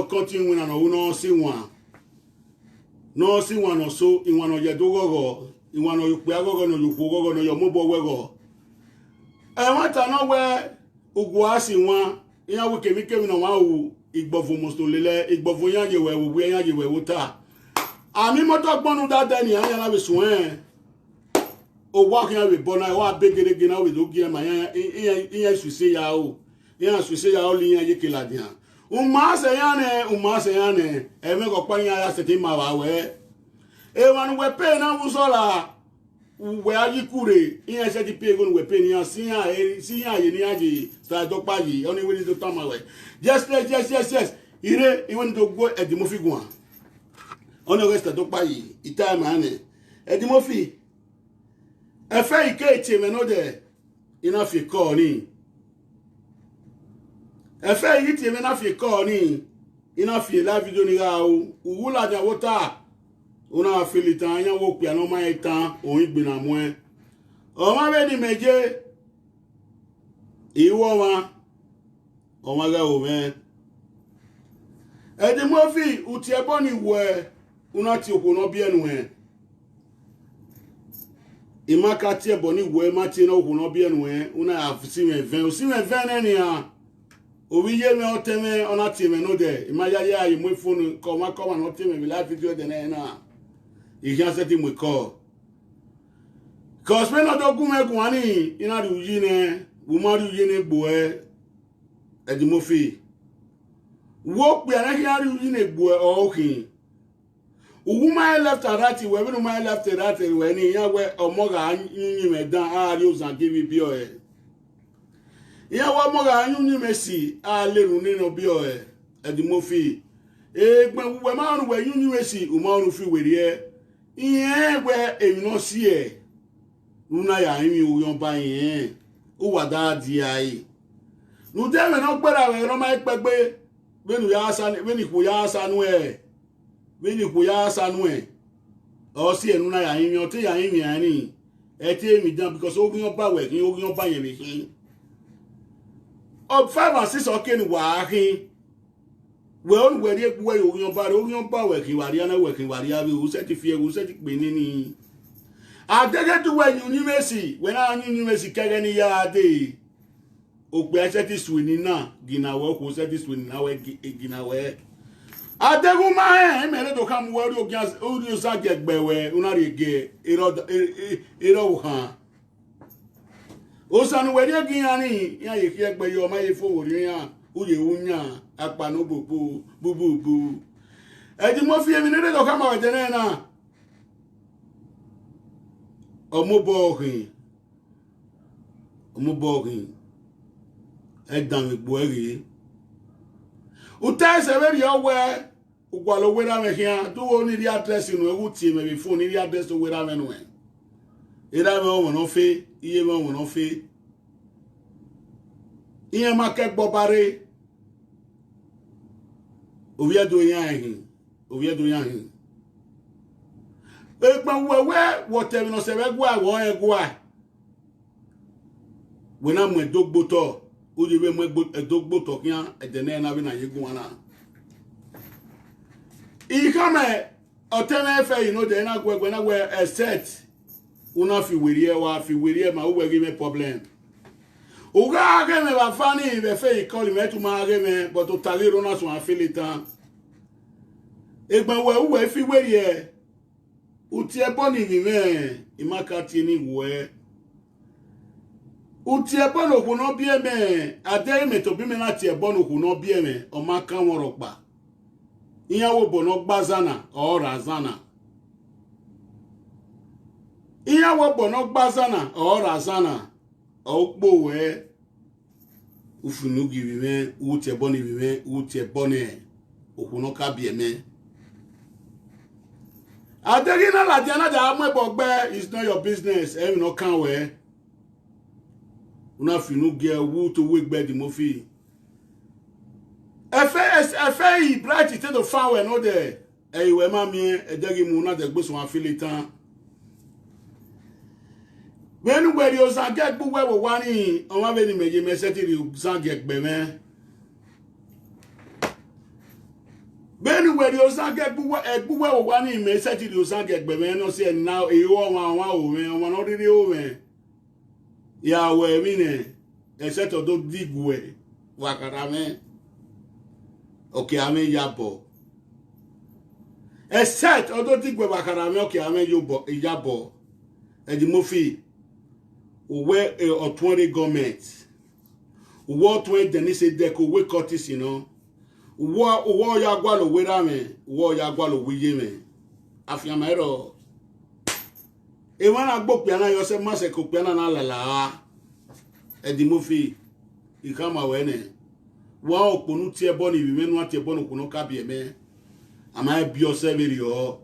no continue when no no see one. No see one or so in one of your dogo, in one of your piago no you go no your mobile wego. I want to know where Uguasi one, in our we came no one igbofu mostolele, igbofu yange we yange we wuta. Ami moto gbonu da dani anya la be suwen. O wa kan we bona wa begere gina we do gie ma yan suise ya o. Yan suise ya o li yan yeke la dia. Uma se yane, e me ko pa yan ya se ti ma wa we. E wan we pe na wusola. We aji kure, yan se ti pe gon we pe ni yan si yan ye ni aji sta do pa yi, oni we ni do tama we. Yes. Ire even to go at the movie one. Ono resta do pa yi, ita ma ne. E di movie e fe ike ti me no de ina fi ko ni e fe yi ti me na fi ko ni ina fi la video ni ra o uwula ja wota una filitan yan wo pe ano ma itan o igbe na mo e o ma be ni meje iwo wa o ma ga o me e di movie uti e bo ni wo e una ti okuno bi enu e imaka tie boni we mati na ohu no bi enu una afisi me ven o si me ven eni a obi ye me oteme ona tie me no de imaya ya yi mo phone ko ma no tie me bi live video de na i can set him with call cause me no do gun me gun ani ina ru yi ne wo ma ru yi ne gbo e di mo fi wo pe ara ki ru yi ne gbo o kin Woman left and right, wherever woman left and right, when he were a moga, you may down, use and give you beer. Yeah, what moga, you may see, little Nino beer at the Mofi. When woman where you may see, Uman feel with ye. Yeah, where you not see it. Unaya, you don't buy in. Who are that, the no, damn, no better, I don't make baby. When we ask, when you ask, and Bini kuya sanwe o si enu na ya yin o te ya yin ani e te mi dan because ogun oba we kin ogun oba yen mi kin o 5 and 6 okay ni wa kin we on we ri epu we ogun oba we kin wa ri ana we kin wa ri abi o se ti fi e o se ti pe ni adege tu we university we na university kege ni ya de o pe se ti swini na gina we ko se ti swini na we gina we Adeguma me to come word o sa gegbewe una rege iro han o sanu we de gin ani yan ye ki egbe yo ma ye fowori yan o ye unya apanu bubu e di mo fi emi ne to come we de na omo bohin e dan igbo eri uta se very aware ugwalo wera me hia do oni ri address no ewu tie me be phone ri address to wera me no ira me o no fe iye me o no fe iye ma ke gbobare owie do yan e gba wewe wote no se be gwa wo egwa we na mo dogboto o je be mo dogboto kian edene na be na yegun ana I come oteme fe you know de na gwe na we set una fi werie ma we give me problem uga ge me ba fani be fe call me to ma ge me but to talero na so afilitan egban we fi werie uti e boni mi me imaka ti ni we uti e bono ku no bie me ade me to bi me na ti e bono ku no bie me o ma kan woro pa Iyawo bono gbazana or razana. Iyawo bono gbazana or razana. Okbo we ufunu gibi me utie boni bi me utie boni okuno ka bi me. Adegina la diana da amwe bogbe is not your business. E no kan we. Una finu ge wu to we gbe di mo fi. Efe bright it to fan we no there. E we ma mi edegi mu na de gbo so afilitan. When we use a get book where we want in, on my very major message, you sang get be me. Benu where you sang a buwa one in me set you sang a bemeno say now a woman one already over. Ya we mine a set of those dig way. Wakarame. Okay, I mean yabo. A set of those dig way wakarame, okay, I mean yabo. And the movie where a 20 government. What when Denise Deco we cut this, you know. Wo ya gwalo wera me wo ya gwalo wiye me afiamero e wana gbopia na yo se mase ko pia na lala e di mofi ikama wene wa oponu tie bo ni bi menu atie bo no kuno ka bie me ama bi o se veri o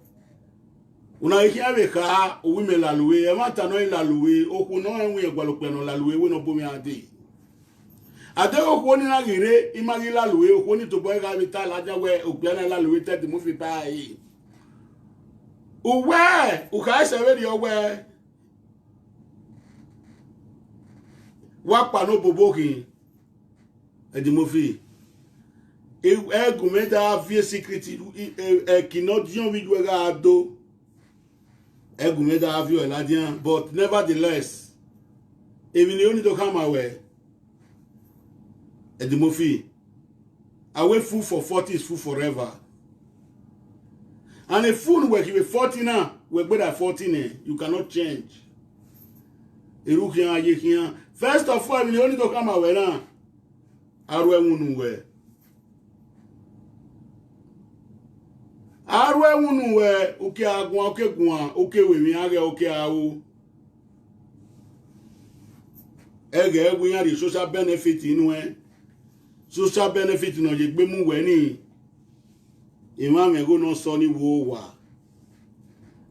una iki ave ka o wi me la luwe e mata no la luwe o kuno enwe gwalo pia no la luwe we no bomi ade ade okwo ni na gire imagi la luwe okwo ni to boy ga bita la jawe opiana la luwe te di mo fi ba yi uwe u ka se we ri owe wa pa no bobokin e di mo fi e gumeda vie secret e kinodion wi we ga do e gumeda vie la dian but nevertheless even you need to come away. And the movie, away food for 40 is food forever. And a food where you 40 now, we're better at 14, you cannot change. First of all, you only to come away now. Arwe munuwe. Arwe munuwe, uke agwa, uke gwa, uke wemi age, uke awu. Ege egwu the social benefit inwe. Social benefit no je gbe mu we ni imam ego no so ni wo wa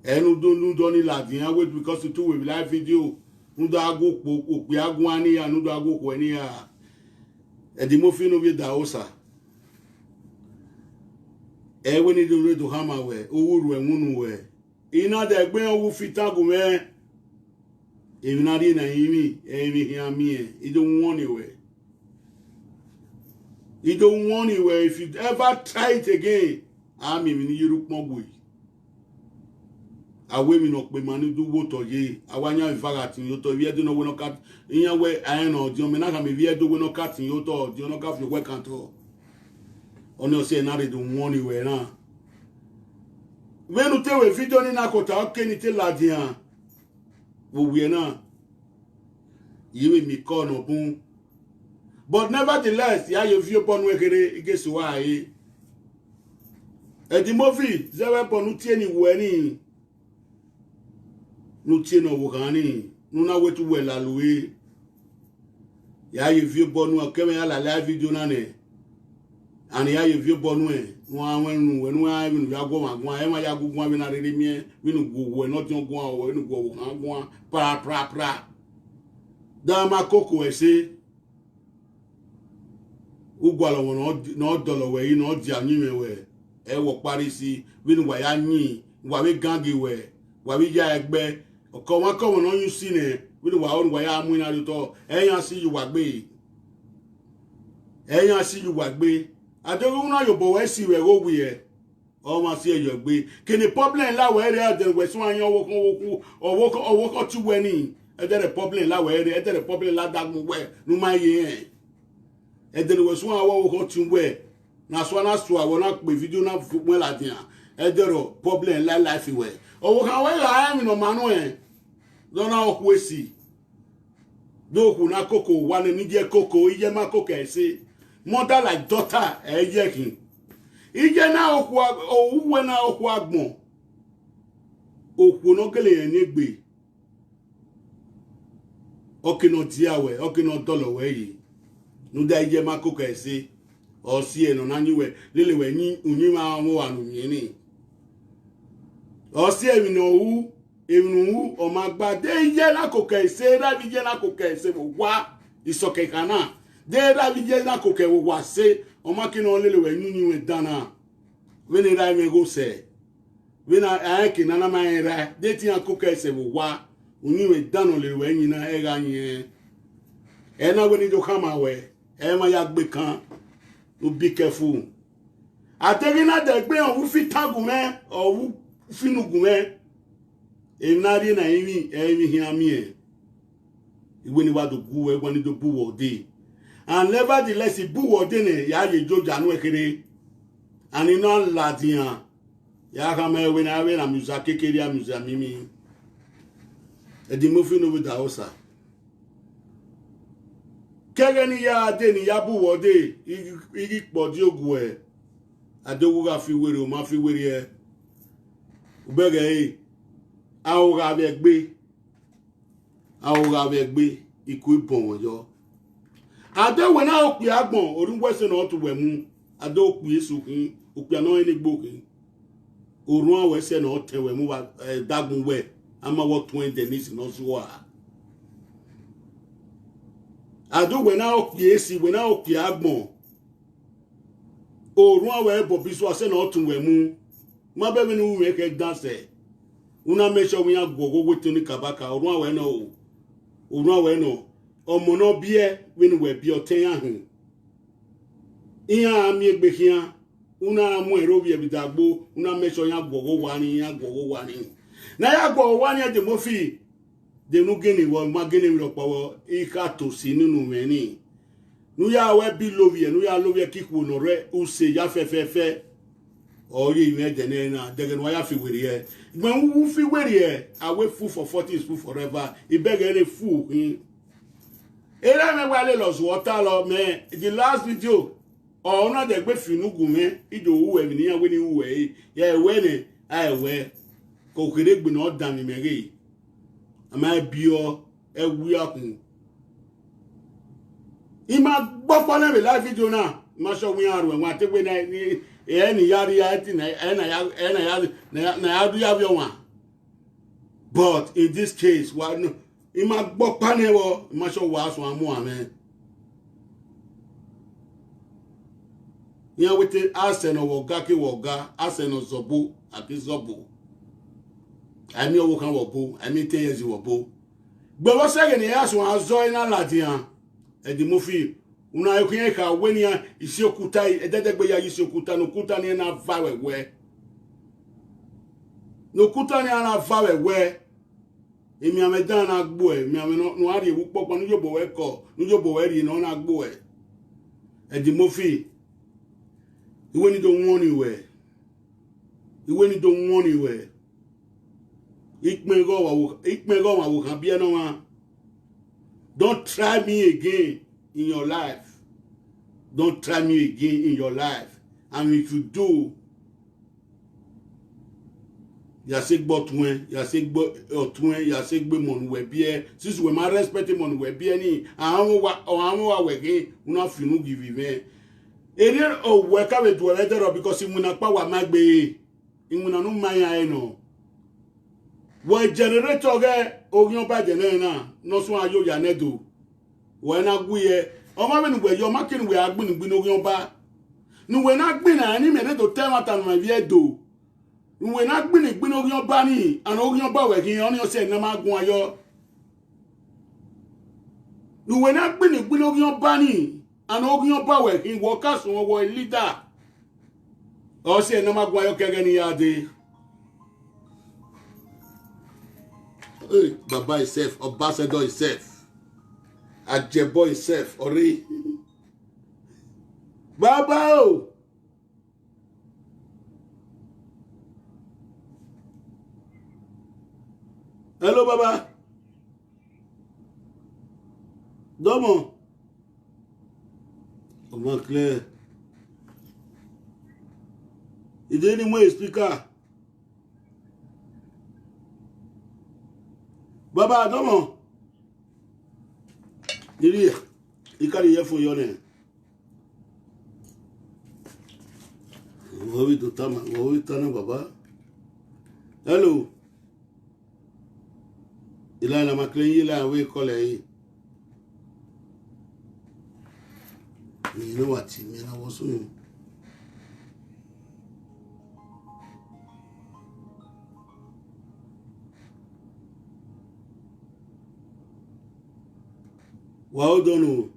enu do ni ladin wait because to we live video ndo ago ope agun ani ya ndo ago ko ni ya e di mo fi no bi da osa e we ni do hama we owuru enwunu we ina de gbe owu fitagun me emi na ri na yimi emi hiami e do won ni we. You don't want it where if you ever try it again, I'm in Europe Mogui. A women of Manu do water ye, I want you in fact in your to you don't know cut in your way. I know, Jomenaka may be able to cut in your door, do not have your work at all. Only say now they don't want you where now. When you tell if you don't in a quota, can you tell Ladian? We now. You will me call no boom. But nevertheless, ya you view upon wekere against why. And the movie, Zewe Ponuti ni weni. Nuti no wukani. Nuna wetu wela lui. Ya you view bonu akeme ya la live video nane. And ya you view bonu e. Nwa wenwa even ya go magwa. Ema ya go gwa bina riri mie. Winu go we not yon gwa we. Winu go gwa. Pra. Dama koko ese. Ugwalo no dolo we no di anyime we e wo pari si winu wa ya yin wa we gangi we wa we ya egbe oko won ko won yin si ne winu wa on wa ya mu ina to eyan si yu wa gbe adogun na yobo we si we go wi e o ma si eyo gbe kini problem la we re aden we so an owo ko tu we ni e de problem la we re e de problem la dagun we nu ma ye and then was one hour go to where na so na so awon pe video na fun la din e dero problem life we o kan we la am no manu e do na okwesi do ku na koko wa ni je koko iye ma koko ese mother like daughter e je kin ije na okwu owuwe na okwu agbon okwu no kele yen ni gbe okino diawe okino dolo we yi nuda ije makoko ese o si eno na niwe lele we ni unyi ma wo anu ni o si eminu o ma gba de ije na koko ese ra bi je na koko ese mo wa isoke kana de ra bi je na koko wo wa se o ma kino lele we ni we dana we ni ra me go se we na ake na na ma ra de ti an koko ese wo wa unyi we dana lele we ni na e ga yin e na we ni do kama we Ema ya gbe kan, no be careful. Ategina de gbe on wu fi tagume or wu finugume. Enari na emi hiami e. Iwe ni wa do gu e woni do bu wode. And nevertheless bu wode ne ya ye joja nu ekere. And ina ladian. Ya kama we na musa kekere ya musa mimi. E di mo fi no da osa. Kege ni ya de ni ya bu wode igi podi ogu e. Adogu ga fi were o ma fi were e. Ubege e. Aoga be gbe iku ibon ojo. Ade we na opi agbon orun wese na otu wemu. Ade opi esukin opi ano eni gbokin. Orun awese na oten wemu wa dagun we ama wo 20 nisi no so a. Ade we na opi esi we na opi agbon. Orun awe bobi so ase na otu wemu. Ma be me nu we ke dance. Una make sure we are go with kabaka or one no. Urun no. Omo no bie when we be oten ahun. Iya ami egbe hian. Una amu ero bi ebidagbo. Una make sure ya go wani. Na ya go wani de mofi. De nu geni wo ma geni mi ropawo ika to si ninu meni. Nu ya we bi lovie, nu ya lovie kiku no re use ya fe. Ori iwe dene na degen wa ya fi were e. When we fi were e, awe fool for 40 is fool forever. Ibege re fool hin. Era me wale los water lo me the last video or na de gbe finugun me ido wu e ni we ni wu e. Ya we ne ai we ko kere gbe no dan mi mere. Ama bi o e wi akun. Ima gbo na me live video na ma so wi aru e wa te gbe na ni any yari yati na do have one. But in this case, what no ima gbo panewo ima so wa so amu amen. Ya wete Arsenal woga ki woga Arsenal zobo abi zobo. Ami owo kan wobo, ami 10 years wobo. Gbe wo sege ni ya so azo ina ladian. E di mo fi una yokunye ka wenia isi okuta ededegbe ya isi okuta no kuta ni na vawewe no kuta ni na vawewe emi amedan na gbo e mi ame no ari ewu popo nu yobo we ko nu yobo we ri no na gbo e di mofi iwe ni do won ni we ikme go wa wo kan bi e no wa. Don't try me again in your life. Don't try me again in your life. And if you do, yasigbo twen, yasigbo mon we bie. Since we ma respect mon we bie ni, awon wa we gen, una finu give me. Ere o we ka we do letter because imuna pa wa magbe. Imuna no maya no. We generator ge ogyon ba de na no so ayo ya nedo. We na guye ọmọ mi nugbe yo makin we agbin gbin ogyon ba nu we na gbin na ni me de to tell mata ma vie do nu we na gbin ogyon ba ni an ogyon ba we kin oni o se na ma gun ayo nu we na gbin ogyon ba ni an ogyon ba we kin wo ka so wo leader o se na ma gun ayo kege ni ya de Baba himself, Ambassador himself. Ajebo himself, Ori. Baba o. Hello, Baba. Domo. Comment clair. Il dit moi speaker. Baba, domo. Diri, ikari ye fun yo ne. Wo wi to tama, wo wi tana baba. Hello. Ila na maklen ila we kole yi. Mi no wati, mi na wo sun. Well done.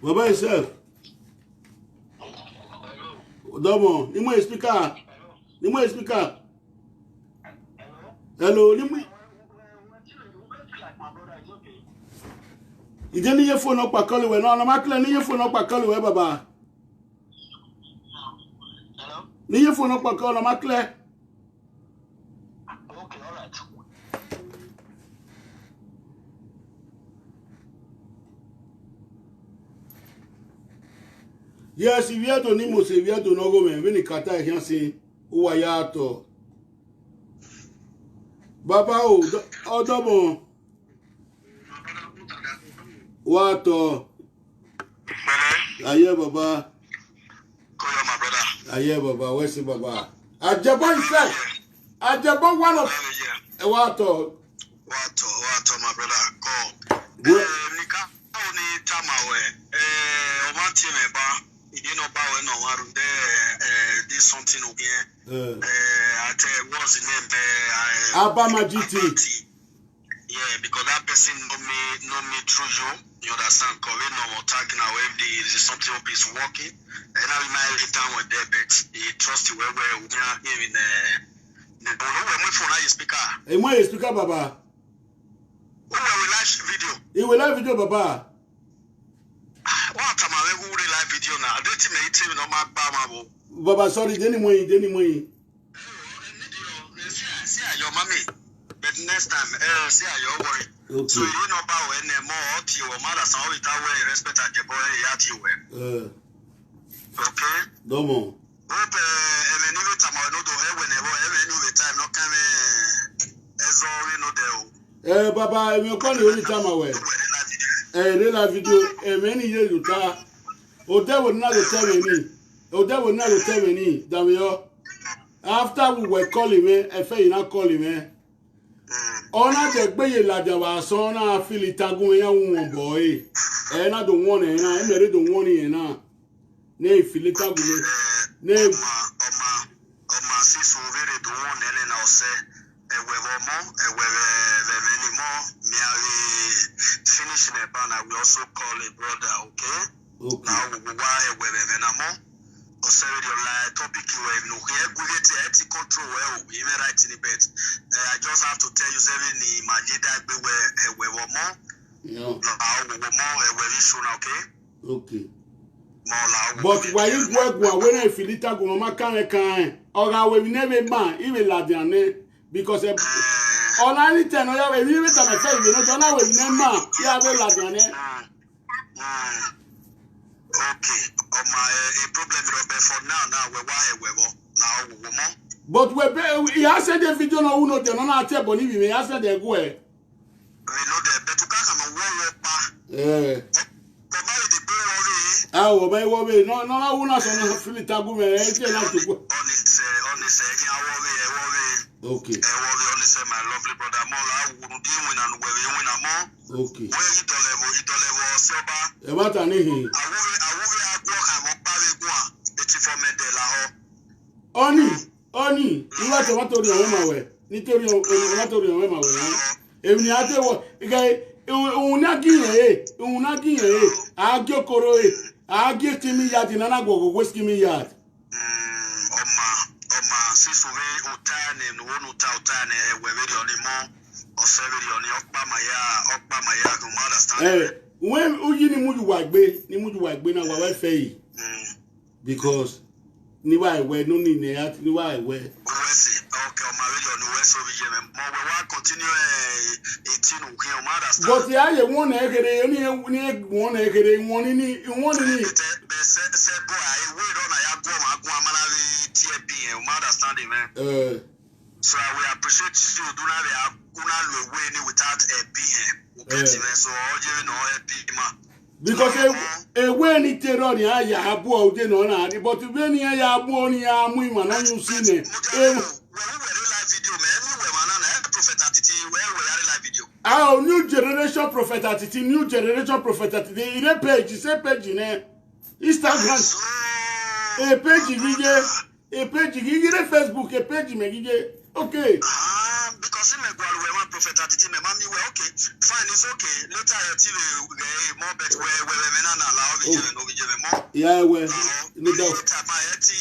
Baba yourself. Domo, ni mo speaker. Ni mo speaker. Hello, ni mo. Ije ni ye phone up akọlu we no ma clear ni ye phone up akọlu we baba. Hello? Ni ye phone up akọlu ma clear. Okay, all right. Yes, if you to ni mo se if you to no go me ni kata e yan se o wa ya to. Baba o Domo. What aye baba. Call my brother. Aye baba, where's the baba? Ajabo himself. Ajabo one of what my brother. Call. Nika only tamawe. Omanti meba. You know power no one this something again. I tell what's the name? Abama GT. Yeah, because that person know me through you. You understand? Because we know tagging our FD is something up is working. And I remind you time with that, but he trust you where we are here in the phone. How you speaker? Hey, my speaker, Baba. Who will live video? He will live video, Baba. What am I going to live video now? I don't think it's even on my bar. Baba, sorry, Denny Moy. See your mommy. But next time, see your worry. Okay. So you know about when more to your mother, so we tell where respect at the boy at you. Okay. Domo. Hope any time I know the whenever every time no come as all you know there. Baba, me call the only time away. They la video. Many years you ta. O de would not tell me. O de would not tell me. Damn you. After we were calling me, I feel you not calling me. Ona de gbeye laja wa so na fili tagun yan won boy na do won na mere do won yen na ne fili tagun ne oma si so vere do won na o se ewewo mo many more me finish the banner we also call a brother okay now we why na mo o se your topic we no here go get it control well we may write in the bed I just have to tell you seven imagine that we were more okay but why you work when I feel it go mama kan or I will never man even ladiane because on any time I will even time I say you know don't will never man yeah we ladiane okay my problem for now we now we more but he has said the video no uno te no na te boni bi me has said the go we know the betuka kama wo pa ko ma di bo wo we no na una so no filita go me e te na to go honest okay honest my lovely brother mo la wo di win and we win am okay we ito level soba e mata ni hin awu agbo kan mo pa we go eti for me de la ho Oni, iwa to matori o ma we. Nítorí o matori o ma we. Èmi ni ate wo, igai una giye agyo koro agyo timi yard na gogo weski mi yard. Oma sisu we utane no wonu ta utane we we oni mo o se we oni okpa maya no understand. When uyi ni muju wa gbe na wa fe yi. Because ni wa we no ni ne at ni wa we okay o ma radio no we so bi je me mo we wa continue 18 o kin o ma understand but ya ye won na ekere ni won na ekere won ni se boy I we don na ya go amana we TP o ma understand man so we appreciate you do na we una lo we ni without a PM okay so all you know a PM because when it terror ni aya abu o de no na but when ni aya abu o ni amu ima na you see ne new generation prophet attitude ile page say page ne Instagram page gige Facebook page me gige okay because me go we prophet atiti me mami we okay fine it's okay later I tell you more bet where me na allow me no be me more yeah we no doubt later my eti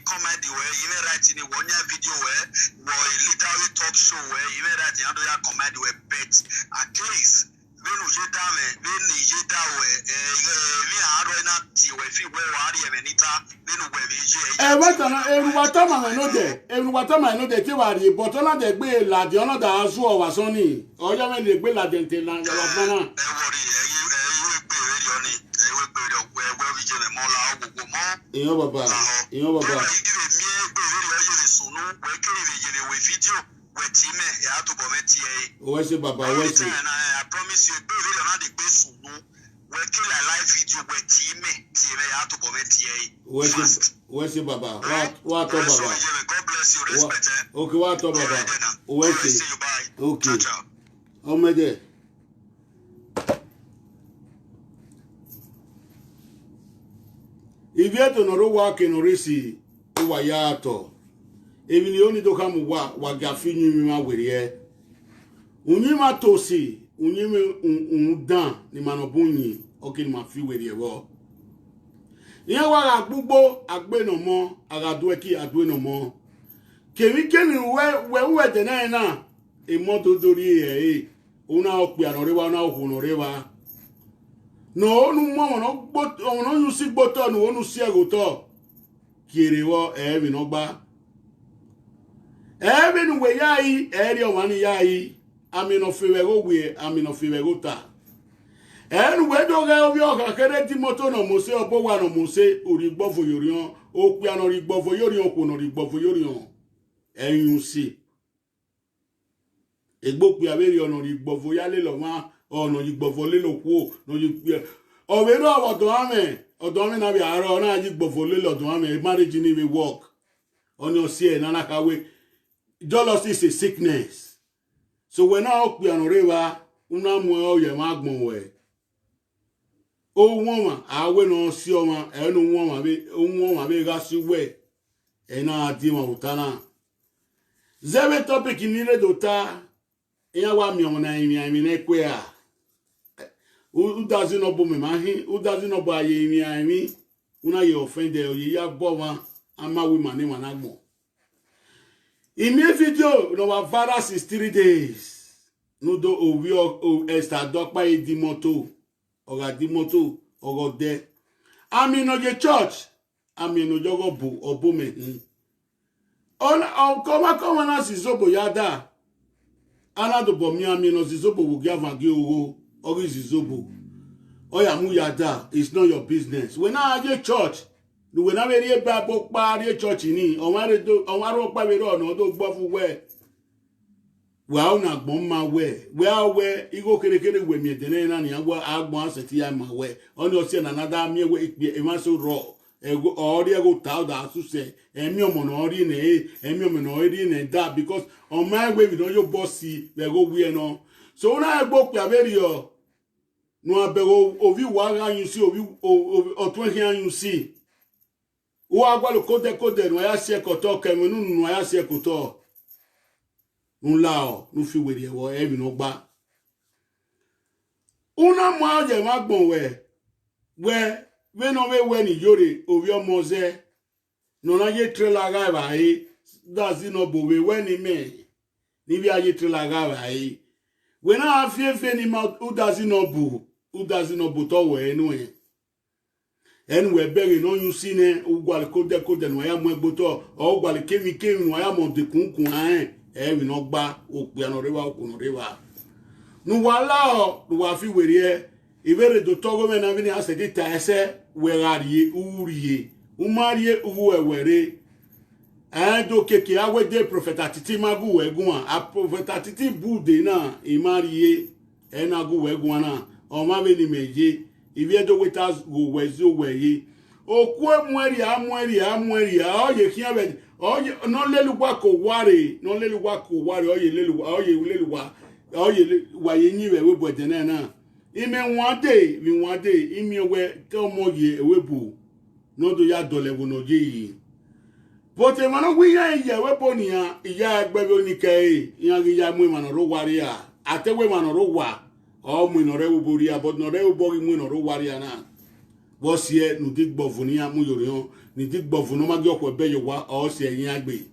comment the way even write in one video where boy literally talk show where even write in other comment the way bet at least when you get down when you get down we are right now ti we fi we wari e menita when we be je what na eruwata ma no de ti wari but ona de gbe lade ona da azu o wa so ni oyo me le gbe lade nte la ya wa fana e wori e pe radio ni e we pe we bi je me mo la ogogo mo eyan baba e give me pe radio ye sunu we kiri be je we video we ti me ya to bo me ti e o se baba o se I promise you pe radio na de gbe sunu we kill a live video we ti me ya to bo me ti e o se baba what to baba God bless you respect okay what to baba o se okay ciao o me de ivieto no ro wa ke no resi wa ya to ebi ni oni do ka mu wa gafi nyi mi ma were e unyi ma to si unyi mi dan ni ma no bunyi okay ni ma fi were e wo yen wa ga gbugbo agbe no mo agadu eki adu no mo kemi we de na e mo do dori e una opi anore wa na ohunore wa no onu mo no gbo onu yu si gboto no onu si egoto kire wo e mi no gba e bi nu we yayi e ri o wani yayi ami no fewe go we ami no fewe go ta e nu we do ga obi o ka kere ti moto no mo se obo wa no mo se ori gbofo yorion o pi anori gbofo yorion ko no ri gbofo yorion eyun si egbo pi aberi ono ri gbofo ya le lo ma ono yi gbofo le lo ku no yi pi o we ro odo ame na bi aro na yi gbofo le lo do ame marriage ni we work ono si e na na ka we jealousy is a sickness so when na o pi anore wa una mu o ye ma gbon we o won ma awe no si o ma e no won ma be ga si we e na di ma utana zebe topic ni le dota ya wa mi on na mi na ekwe a u doesn't know me mahi u doesn't know ba ye mi una ye offended o ye ya bo wa ama we mane managmo in my video no wa vara 63 days no do owi o esta dokpa e di moto ogo de ami no je church ami no jogo bu obo me on koma na sizobo yada ana do bo mi ami no sizobo wo give agi owo ori sizobo oya mu yada it's not your business when na je church no when na very bible pa re church ni on wa ro pa we ro no do gbo fu we wa una gbon ma we igo kerekere we mi de na ni agbo aseti ya ma we on o se na nada mi we e ma so ro ego ori ego ta da su se emi omo no ori ne that because on my way we don yo bossy we go we no so una egbo pe aberi o no abego ovi wa ga yin si ovi otun hi yin si o agba lo kode no ya se koto kemunu no ya se koto nlao no fi were wo e mi no gba una mo aje ma gbon we no we ni yore ovi omoze no na ye trailer ga ba yi that's no bo we ni me ni bi aye trailer ga ba yi we na afiefe ni ma who does no bo to we nu e en we bere no yu si ne ugwal kode no ya mo egboto o gwal kemi no ya mo de kunkun e wi no gba ope anorewa okunorewa nu wala o nu wa fi were ibere do togo me na bi ni asedi ta ese we rarie uriye umarie uwu ewere do keke awede prophet atiti magu wegun a prophet atiti bude na imarie na gu wegun na o ma be ni meje ibi edo weta go wezo weye oku amweri o ye kian be o ye no lelugwa ko ware o ye lelugwa o ye wa ye nyi we bo de na ime wade imi we to mo ye ewebu no do ya dole wo no je yi But a man we are ya weponia, ya gbebonike, ya women or warrior. At the women or wa, or Minore Buria, but no Rebo Mun or warrior. Was ye no dig bovunia muyorion, ni dig bovunoma gyo beyo wa, or say yagbe.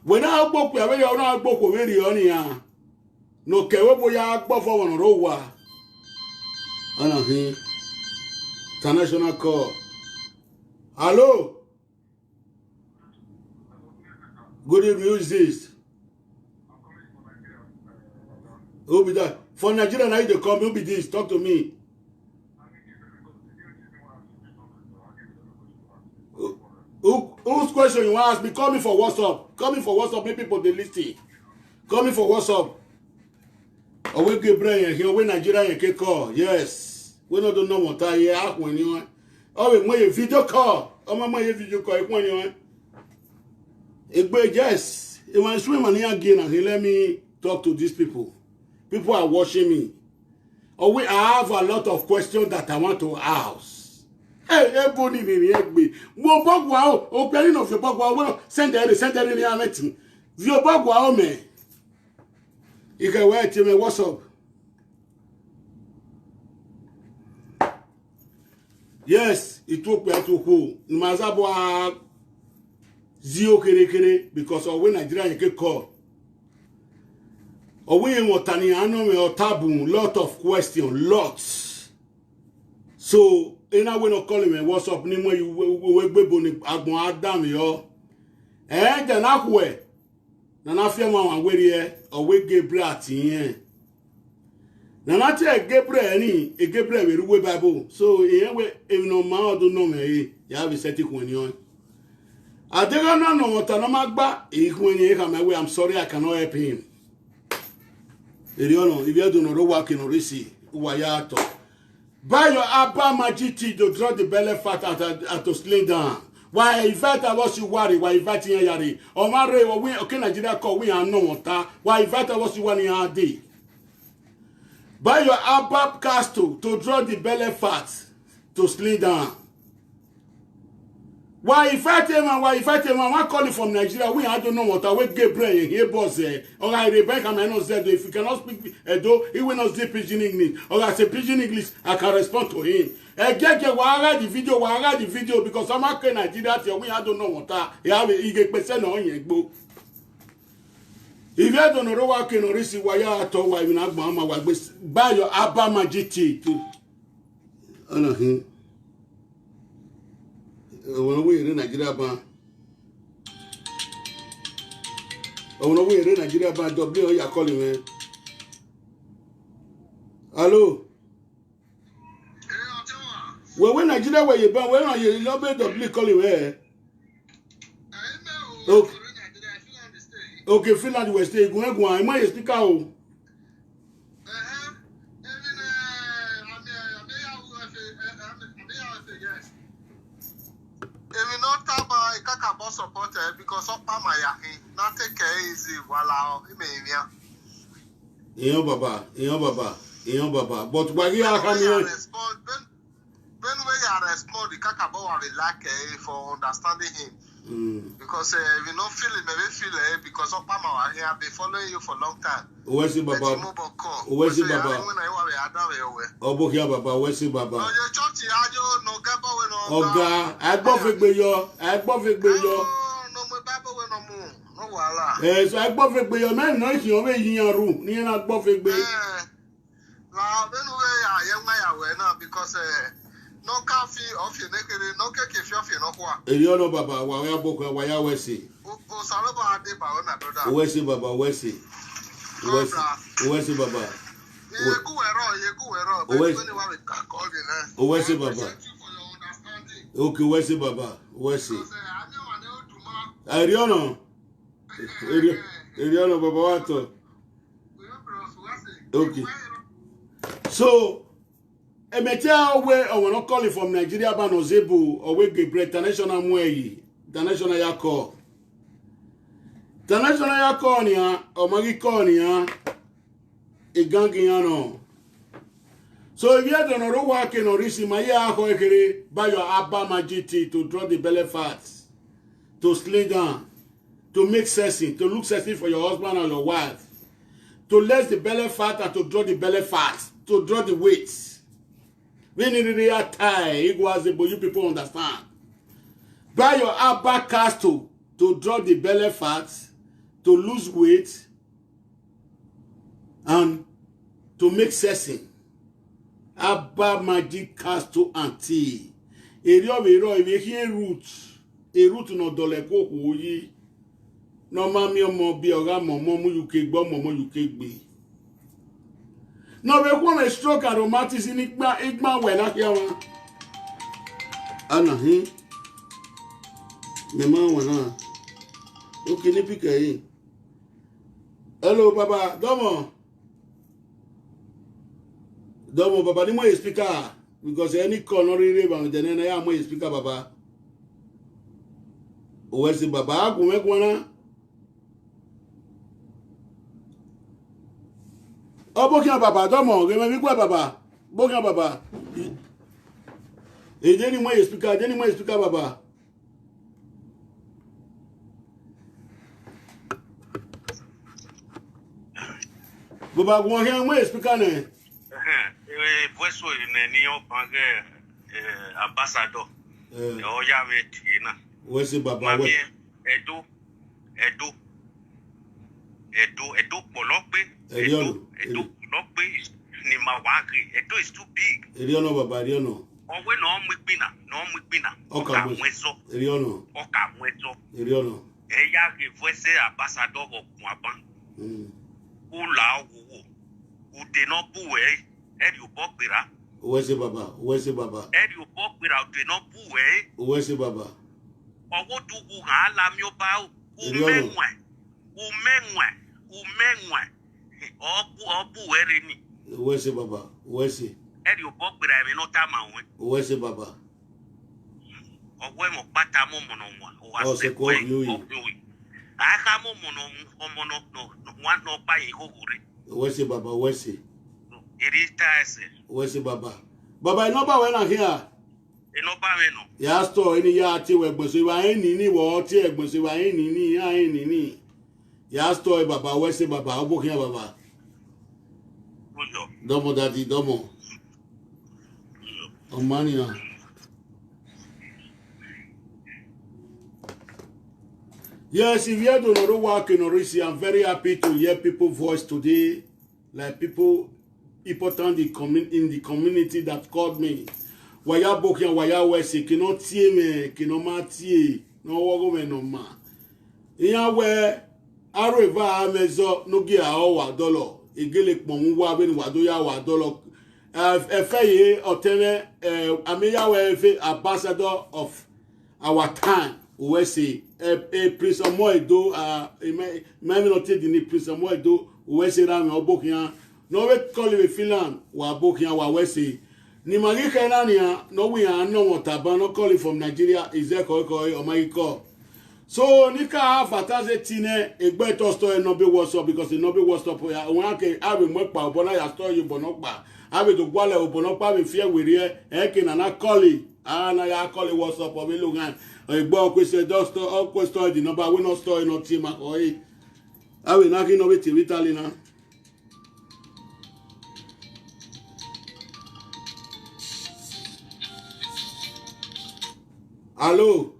When I book away or not book of very onia, no kewebo ya bofo on rowa. Anahi, international call. Hello. Good evening, who is this? Who be that? For Nigeria, now you come, who be this? Talk to me. Whose question you want to ask me? Call me for WhatsApp. Call me for WhatsApp, make people they listen. Call me for WhatsApp. Or we get brain here, we Nigeria can call. Yes. We not don't know what I hear when you want. Oh, when you video call. Oh, my video call when you want. Yes, it was swim and again and he let me talk to these people. People are watching me. I have a lot of questions that I want to ask. Hey, everybody in the egg. Wo bagwa o opening of your bagwa we send there in your meeting. Your bagwa o me. You can wait till me what's up? Yes, it took me to who. Mazabwa Zio kere because of when Nigeria get call. Or we in Wataniano or taboo, lot of questions, lots. So in a way not calling me what's up nimo you we agbon adam yo. Then akwe. Na na fia ma wan we here or we Gabriel atin. Na na te Gabriel ni e Gabriel we ruwe Bible. So in we even no man do know me ya have set it when you. I don't know what I'm about. I'm sorry, I cannot help him. If you don't know what can receive, Wayato. Buy your Abba Majiti to draw the belly fat at to sling down. Why invite I was you worry, why inviting Yari? Or Mare, or we, okay, Nigeria call we are no water. Why invite I was you one in our day? Buy your Abba Castle to draw the belly fat to sling down. Why invite him and why call him from Nigeria? We I don't know what I will get brain here, boss. Or I Rebecca may not say if you cannot speak Edo, he will not speak pidgin English. Or I say pidgin English, I can respond to him. Get the video because I'm not Nigeria. We I don't know what I get percent on your book. If you don't know what can receive why I told why you not mama buy your Abba GT to honor him. When we in Nigeria ban. When we in Nigeria ban, W you calling me. Hello. Well, when Nigeria where you ban, when are you not W calling me? Okay. Okay, Finland West State. Go am I speaker o? Supporter because of Pamaya, not take easy while Baba. But why you are coming? When we respond, the Kakabo will lack for understanding him. Because we don't feel it, maybe feel it because of Pamaya. He have been following you for a long time. Where's it, Baba? Where's it, Baba? Obokia Baba, where's it, Baba? Oga, I yes, I buffet by your man, no, you may in your room, near not buffet by. Now, then we are because no coffee of your naked, no cake if you're not what. You know, Baba, why I book, why I was see. Where's it, Baba? Where's it? Where's it, Baba? Where's it, Baba? Okay, where's it, Baba? Where's it? Ariano, Baba, what? Okay. So, a metal way I will not call it from Nigeria, but no Zebu or we get international way, international yako. International yakonia or magikonia, a gangiano. So if you don't know working or receive my yako by your Abba GT to draw the belly fat to slim down, to make sexy, to look sexy for your husband or your wife, to less the belly fat and to draw the belly fat, to draw the weight. When it really tie, it was able you people understand. Buy your Abba castle to draw the belly fat, to lose weight, and to make sexy. Abba magic castle and tea. Eri of a root. A root no dole ko yi. No mami omo bi oga momo mu you cake bomb momo you cake be. No be come a stroke and rheumatism igma we na here one. Ana hin. Me man wana. Okay ni pick aí. Hello baba, domo. Domo baba ni mo speaker because any call no really about the name I mo speaker baba. O ese baba agun na. Oh, bokia baba, domo, get me baba. Bokia baba. E deni mo speaker baba. Baba, go here mo speaker ne. Pues ni o pange ambassador. O ya ve na. Wo se baba Mami Edo Polope. Edo Polope ni mawagri. Edo is too big. Eriono baba, eriono. Owe no mwipina. Oka mwezo. Eriono. Eriono. Eya que fuese ambassador o kwaban. Ula wo. Ude no buwe. Eri ubokbira. Wo se baba. Eri ubokbira ude no buwe. Wo se baba. Owo dugu ha la mi oba umenwe obu ere ni. Wo se baba. Wo se. Eri ubokbira mi no ta ma we. Wo se baba. Owo mo pata mo mono wa. O se ko yu. Aka mo mono no one no pa yi hogure. Wo se baba, wo se. Irita ese. Wo se baba. Baba ino ba we na here. Ino ba me no. Ya store ni ya ti we gbon so wa ni wo ti egbon so wa ni. Ya store baba, wo se baba, obo kian baba. Kujo. Domo daddy, domo. Omania. Yes, if you don't know work in Orisi, I'm very happy to hear people's voice today. Like people important in the community that called me. Waya bokia waya wesi kino tie me kino ma tie no wogo me no ma. Iya we areva amezo no gi a o wa dolo igele pon wa be ni wa do ya wa dolo. Efeye oteme ameya we fe ambassador of our time. We say a Prince Amoedo me no take the Prince Amoedo we say ram obokia no we call him Finland wa bokia wa we say ni magi kenania no we are no motaba no call him from Nigeria is there ko o my call so nika fataze tine egbe to store no be WhatsApp because no be WhatsApp ya won ake ave mo pa obo na ya store you bono pa ave to gwale obono pa be fear we re e ke na call na ya call WhatsApp o be logan egbo ko se just all question the number we no store no team akoy ave na ki no be Italy na. Allo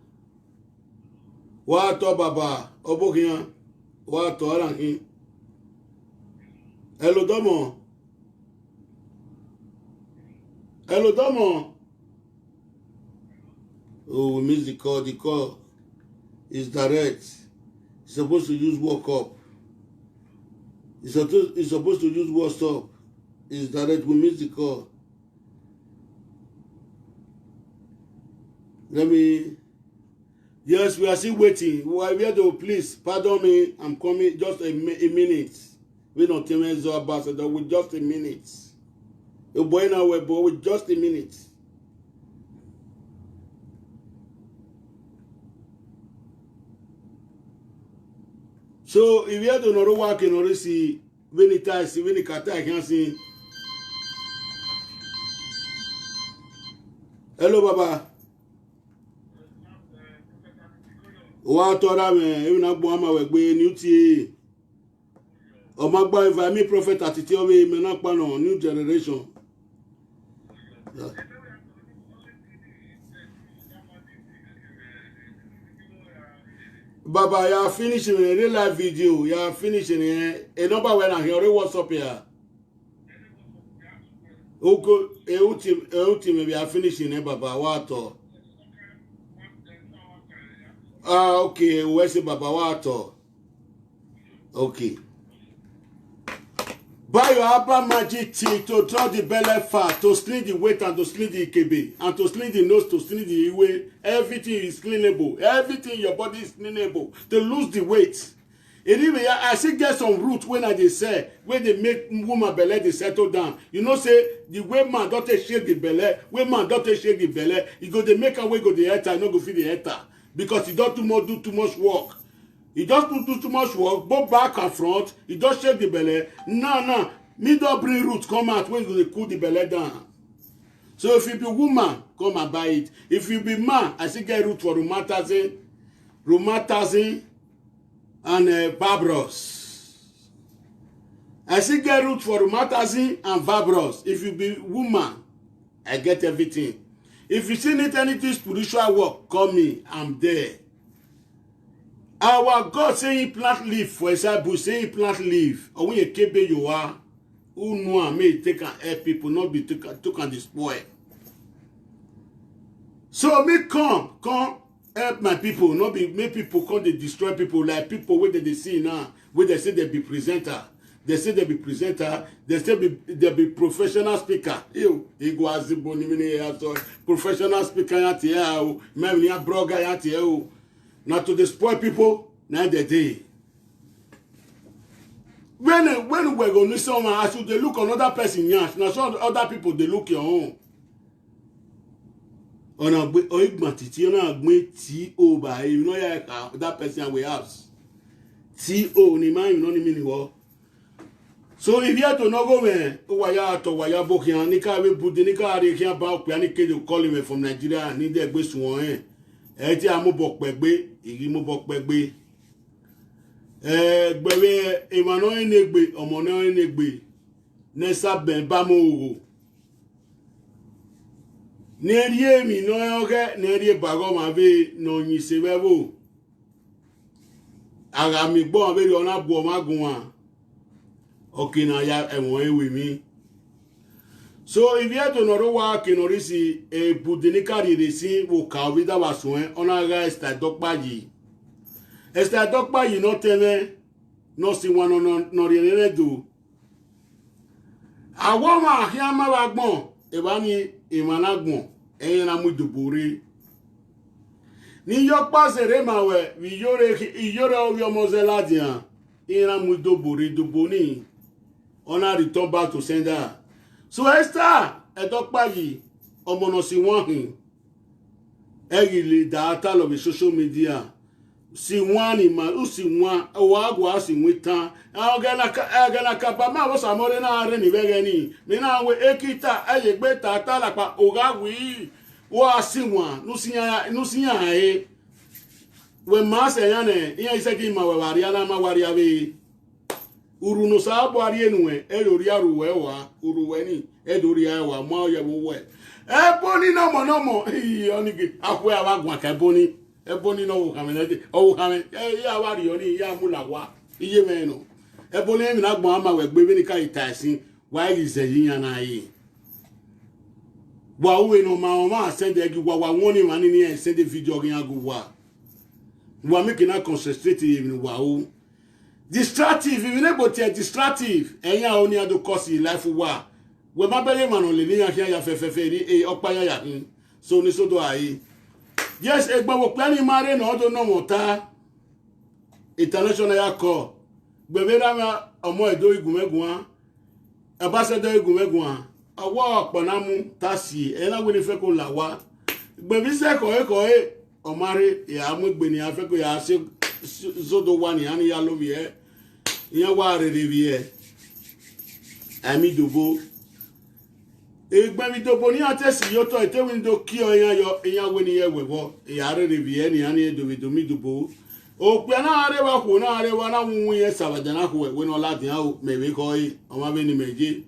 wa to baba obokiyan wa to arankin hello domo oh we miss the call is direct it's supposed to use walk up it's supposed to use WhatsApp is direct we miss the call. Let me. Yes, we are still waiting. We are here to please pardon me. I'm coming. Just a minute. We don't tell me so ambassador with just a minute. You boy now we boy with just a minute. So if you have to know work in order see when it is when it kata I can see. Hello, Baba. wa tora me e na gbo ama we gbe new tie o ma gba if me prophet atiti o me na pa no new generation yeah. Baba, you are finishing a real live video. You are finishing a number when I hear WhatsApp here. Okay, maybe I finishing Baba. What? Okay. Where's the Baba? What? Okay. Buy your Abba Magic tea to draw the belly fat, to clean the weight and to clean the EKB, and to clean the nose, to clean the way. Everything is cleanable. Everything in your body is cleanable. To lose the weight. And even I still get some root when I dey say, when they make woman belly they settle down. You know, say the way man don't shake the belly, when man don't shake the belly, you go they make a way go the heater, not go feed the heater. Because he don't do too much work. He just do too much work, both back and front. He just shake the belly. No. Me don't bring roots come out when they cool the belly down. So if you be woman, come and buy it. If you be man, I still get root for rheumatism, and Vabros. I still get root for rheumatism and Vabros. If you be woman, I get everything. If you still need anything spiritual work, call me. I'm there. Our God say he plant leaf for example, say he plant leaf. Or when you keep it, you are who know may take and help people, not be took and destroy. So me come help my people, not be make people come they destroy people like people where they see now, where they say they be presenter. They say they be presenter, they say they be professional speaker. You go as the professional speaker at here, maybe a blogger at here. Now to destroy people, now the day. When we're going to someone, I should they look on other person, yes. Now some other people they look your own. On a oigmatiti, on a T.O. by you know that person we have. T.O. ni man, you know ni mean. So if you have to know go man, waya to waya bokian, nika we put the nika are here about piani kejo calling me from Nigeria, need their best one. Eti amobok pegbe, igi mobok pegbe. Gbẹ̀wé ìmọ̀nà ẹnẹgbẹ̀ ọmọ̀nà ẹnẹgbẹ̀ nẹ́sàbẹ̀ bámọ́wò. N'eri èmi náà ọ̀gẹ́ n'eri ìbàgọ́ máa fi n'ọ̀yìn ìṣẹ́wẹ́wò. Àgàmì gbọ́ àwọn abẹ́rẹ́ ọ̀nà bu ọmọ agùn wa. Ọ̀kì náà ya ẹ̀wọ̀n ewì mi. So if you have to know what kìnnìún sí ebùdíníkàrí rẹ̀ sí wò kàwé dáwà sùn ẹ̀ ọ̀nà àgà ẹ̀sìtà dọ́gba yìí. Esta dokpa yi no teme no si wano no rienere do. Awo ma ahia ma wagbon e ba ni imanagbon eyin na mu dubure. Ni yo pasere ma we wi yore owi omozela dia. Ina mu dubure duboni. Ona return back to sender. So Esther e dokpa yi omo no si won hin. E le data lo bi social media. Si wani ma usi nwa wagwa si nwita agana kabama wo samore na are ni begeni mi na we ekita ayegbe tata la pa ogawi wo asinwa nusinya e we ma se yane iya iseki ma we waria na ma waria be uru no sa bo ari enwe e lori aru we wa uru we ni e dori awa ma ye wo we e boni no mo onigi akwe awagwa ka boni eboni no wo kamenete o kame ya wari oni ya mulawa iye meno eboni mi na gbon ama we gbe bi ni ka itasin wa ise yin na yi wa we no ma send egi wa woni ma ni send video gan agu wa make na concentrate even wa o distractive even able to distractive eyan oni ado cause life wa we ma bele ma no le ni yan ya fefefe ri opa ya hin so ni so do ayi. Yes, egbawo plani mare no do no mota international yako gbebera ma omo edo igumegun ambassador igumegun awo oponamu tasi ela we ni fe ko lawa gbebi se ko omare ya mu gbe ni afe ko ya se zodo wani ani ya lobi e yan wa rere bi e ami dogo Egbemi do boni atesi yoto ete windo kio ya weni ye wevo ya re revie ni ani do mi dubo o pe na are wa ko na are wa na wu ye sabada na ko we no lati ha o mewe ko yi o ma be ni meje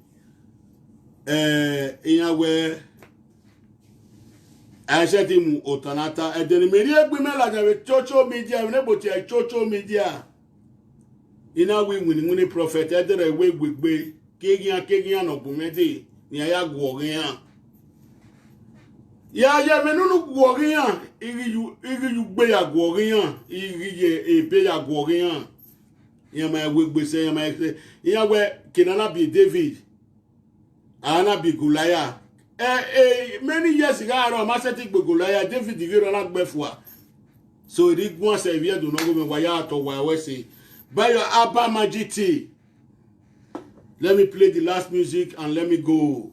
ya we asheti mu otanata edeni meri egbe me la jawe chocho media ne boti chocho media ina we wini prophet edere we gbegbe kegian no bumede ni aya gwogian ya menunu gwogian iri yu gbe ya gwogian iri ye ebe ya gwogian ya ma we gbese ya ma ya we kinana bi David ana bi Goliath many years ago ma seti gbe Goliath David giro na gbefua so ri gwan servier do no go me wa ya to wa we say by your Abba Majiti. Let me play the last music and let me go.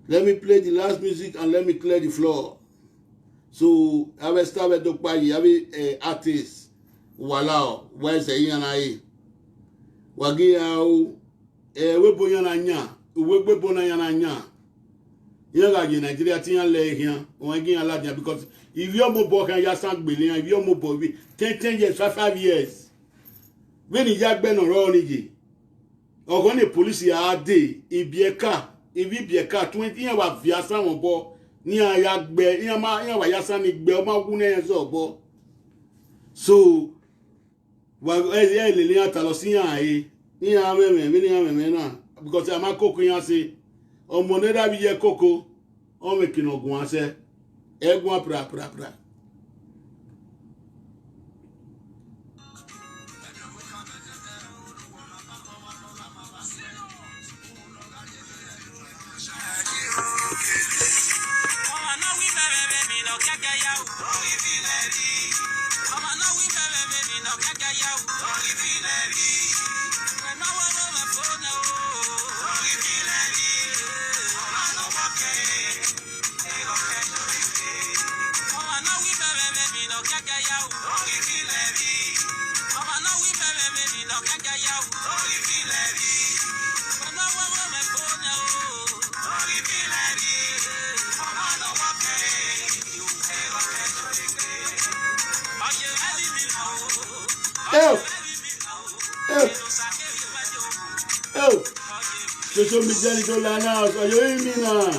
Let me play the last music and let me clear the floor. So I will start with Dr. I have an artist. Wow, where's the Yana? Wagia, we boyana, we bonayana. You got Nigeria Tian lay here, or again a lot because if you're more boy, you are billion, if you're more boy, 10 years, 5 years. When you got Ben or Ronnie. Or when the police are day, if be a car, 20 years of Viasa or bo, near Yak Bear, Yasanic Belma Gunes or bo. So, while Lilia Talosia, because I'm a cocoa, say, or Moneda be a cocoa, or making no guanse, egua pra. Social media is all now, so you hear me now.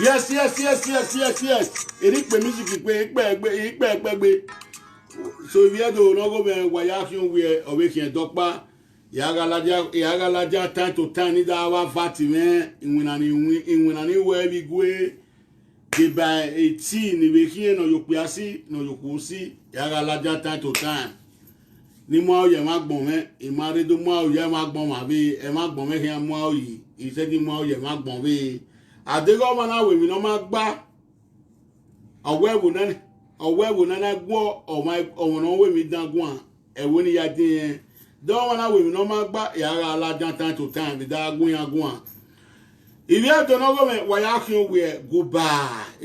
Yes. Eric music ikpe. So if you don't know go why action we awaken dokpa yagalaja time to time ni da wa fatime inwinani we bi gwe de by 18 ni we hie no yokuasi no yokusi yagalaja time to time ni mo ye ma gbon me imare do mo ye ma gbon ma bi e ma gbon me hia mo yi ise di mo ye ma gbon bi adego ma na we mi no ma gba ọwẹ́wò nana gbọ́ ọ̀wọ̀n wé mi dangun ẹ̀wọ́ ni ya dín yẹn dọ́wọ́n náà wé mi náà máa gbá yàrá alájà time to time bí dáa gún ya gún à. ìbí ẹ̀tọ́ náà gọ́mẹ̀ wáyà kí n wẹ̀ gúbà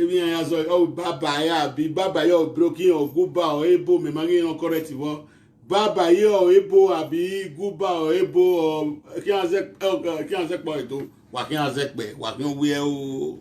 ìbí yẹn yà sọ ọ̀ bàbà yà bí bàbà yà ọ̀ brokin ọ̀ gúbà ọ̀ ebo mi máa ń yẹn correct wọ́ bàbà yà ọ̀ ebo àbí gúbà ọ̀ ebo ọ̀ kí n sẹ́ pọ̀ ètò wà kí n sẹ́ pẹ̀ wà kí n wí ẹ̀ o.